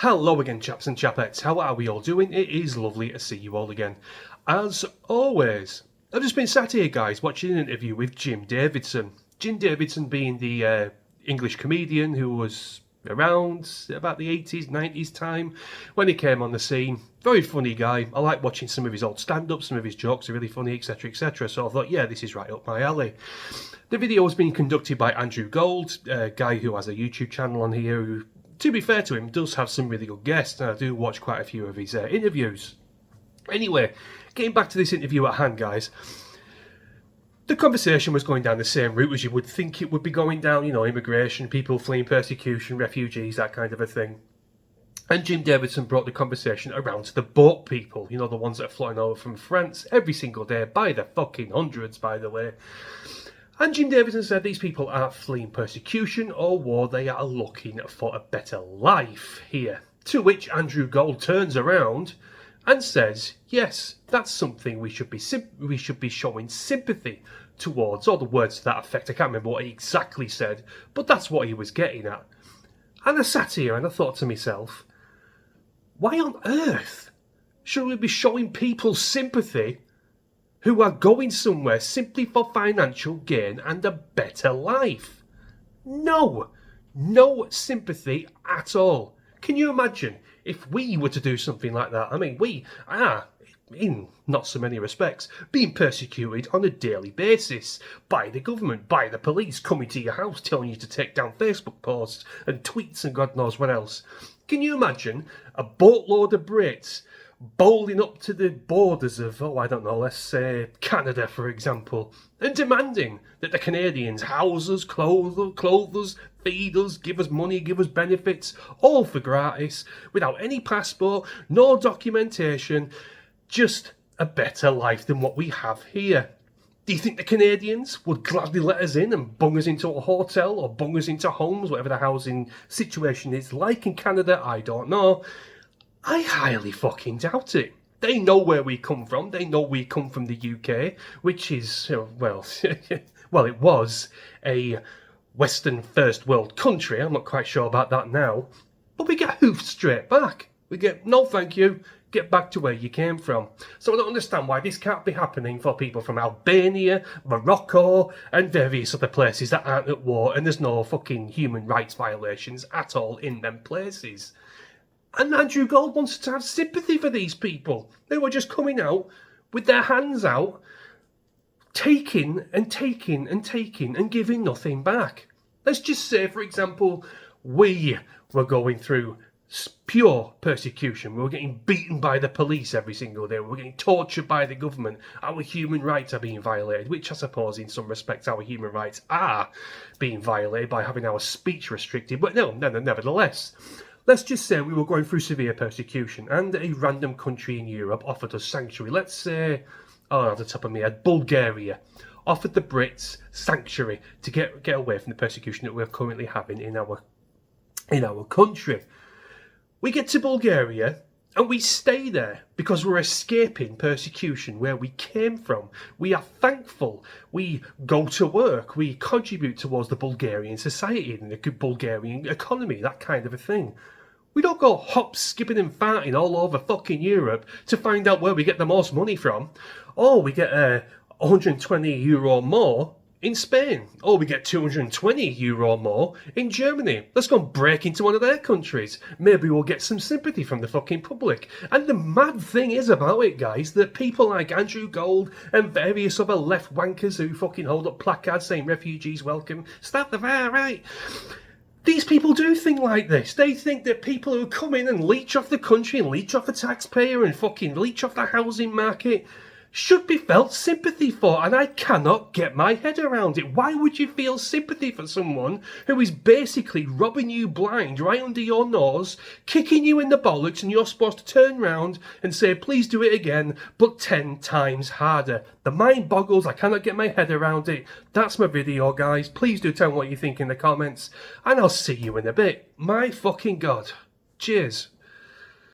Hello again, chaps and chapettes. How are we all doing? It is lovely to see you all again. As always, I've just been sat here, guys, watching an interview with Jim Davidson. Jim Davidson being the English comedian who was around about the 80s, 90s time when he came on the scene. Very funny guy. I like watching some of his old stand-ups, some of his jokes are really funny, etc, etc. So I thought, yeah, this is right up my alley. The video was being conducted by Andrew Gold, a guy who has a YouTube channel on here who, to be fair to him, does have some really good guests, and I do watch quite a few of his interviews. Anyway, getting back to this interview at hand, guys. The conversation was going down the same route as you would think it would be going down, you know, immigration, people fleeing persecution, refugees, that kind of a thing. And Jim Davidson brought the conversation around to the boat people, you know, the ones that are floating over from France every single day, by the fucking hundreds, by the way. And Jim Davidson said these people aren't fleeing persecution or war, they are looking for a better life here. To which Andrew Gold turns around and says, yes, that's something we should be showing sympathy towards, or the words to that effect. I can't remember what he exactly said, but that's what he was getting at. And I sat here and I thought to myself, why on earth should we be showing people sympathy who are going somewhere simply for financial gain and a better life? No sympathy at all. Can you imagine if we were to do something like that? I mean, we are, in not so many respects, being persecuted on a daily basis by the government, by the police, coming to your house telling you to take down Facebook posts and tweets and God knows what else. Can you imagine a boatload of Brits bowling up to the borders of, I don't know, let's say Canada, for example, and demanding that the Canadians house us, clothe us, feed us, give us money, give us benefits, all for gratis, without any passport, no documentation, just a better life than what we have here. Do you think the Canadians would gladly let us in and bung us into a hotel or bung us into homes, whatever the housing situation is like in Canada? I don't know. I highly fucking doubt it. They know where we come from. They know we come from the UK, which is, well, it was a Western first world country. I'm not quite sure about that now. But we get hoofed straight back. We get, no thank you, get back to where you came from. So I don't understand why this can't be happening for people from Albania, Morocco, and various other places that aren't at war, and there's no fucking human rights violations at all in them places. And Andrew Gold wants to have sympathy for these people. They were just coming out with their hands out, taking and taking and taking and giving nothing back. Let's just say, for example, we were going through pure persecution. We were getting beaten by the police every single day. We were getting tortured by the government. Our human rights are being violated, which I suppose in some respects our human rights are being violated by having our speech restricted. But no, nevertheless, let's just say we were going through severe persecution and a random country in Europe offered us sanctuary. Let's say, off the top of my head, Bulgaria offered the Brits sanctuary to get away from the persecution that we're currently having in our country. We get to Bulgaria and we stay there because we're escaping persecution where we came from. We are thankful. We go to work. We contribute towards the Bulgarian society and the Bulgarian economy, that kind of a thing. We don't go hop, skipping and farting all over fucking Europe to find out where we get the most money from. Or we get €120 more in Spain. Or we get €220 more in Germany. Let's go and break into one of their countries. Maybe we'll get some sympathy from the fucking public. And the mad thing is about it, guys, that people like Andrew Gold and various other left wankers who fucking hold up placards saying refugees welcome, stop the far right. These people do think like this. They think that people who come in and leech off the country and leech off the taxpayer and fucking leech off the housing market should be felt sympathy for, and I cannot get my head around it. Why would you feel sympathy for someone who is basically robbing you blind right under your nose, kicking you in the bollocks, and you're supposed to turn round and say, please do it again, but 10 times harder? The mind boggles. I cannot get my head around it. That's my video, guys. Please do tell me what you think in the comments, and I'll see you in a bit. My fucking God. Cheers.